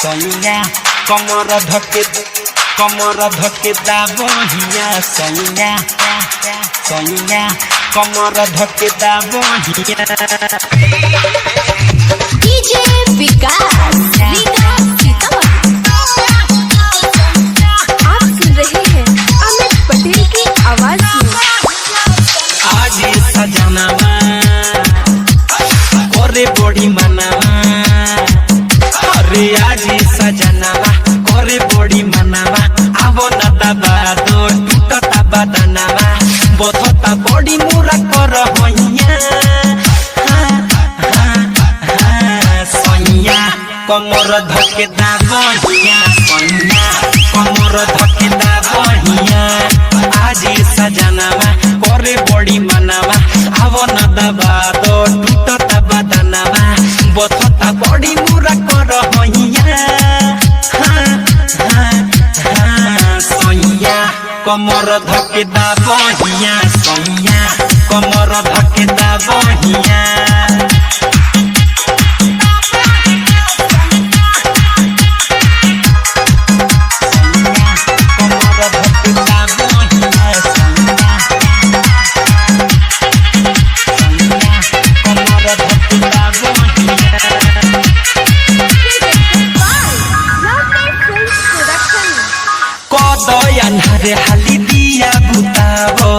सैया कमर धके दाबहिया सैया कमर धके दाबहिया डीजे विकास आप सुन रहे हैं अमित पटेल की आवाज में। आज सजनावा करे बड़ी मनावा अरे आज सजनावा करे बड़ी मनावा आवो न दबा दो टूटता बदनावा बथता बड़ी मुरा कर होइया सैया कमर धके दाबहिया सैया कमर धके दाबहिया आज सजनावा करे बड़ी मनावा आवो न दबा दो टूटता बदनावा बथता बड़ी मुरा कर होइया सैया कमर धके दाबहिया सैया कमर धके दाबहिया रे हाली दिया बुताबो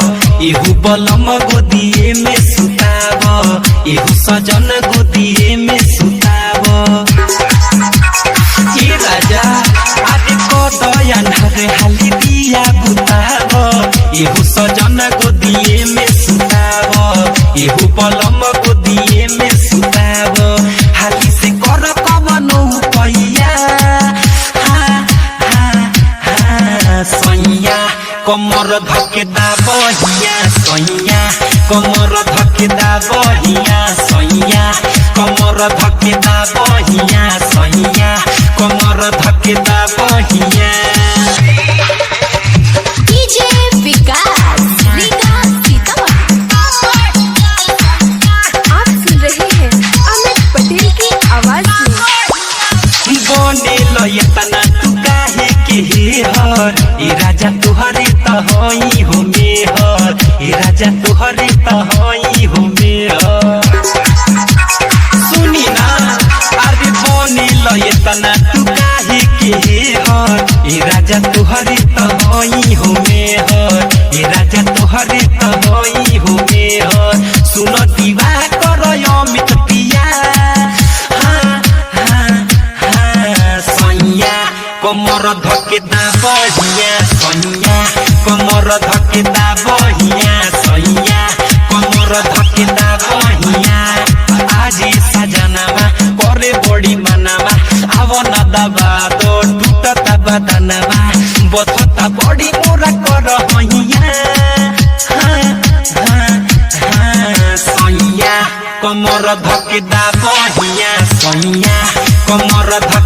एहू बलम गोदिए में सुताबो एहू सजन गोदिए में सुताबो ये राजा आदि को दयान रे हाली दिया बुताबो एहू सजन गोदिए में सुताबो एहू बलम गोदिए में सुताबो हाली से कर कवनो पैया सैया कमर धके दाबहिया सैया कमर धके दाबहिया सैया कमर धके दाबहिया सैया कमर धके दाबहिया डीजे विकास आप सुन रहे हैं अमित पटेल की आवाज में। बोने लो इतना तू काहे के हर ए राजा तुहरे त होई हो मेहर ए राजा तुहरे त होई हो मेहर सुनी ना अरे बोने लो इतना तू काहे के हर ए राजा तुहरे त होई हो मेहर ए राजा तुहरे त होई हो मेहर सुन दीवा कर अमित पिया सैया कमर धके दाबहिया सैया कमर धके दाबहिया सैया कमर धके दाबहिया आज सजनावा करे बड़ी मनावा आवो न दबा दो टूटता बदनावा बथता बड़ी मोरा कर होइया सैया कमर धके दाबहिया सैया कमर धके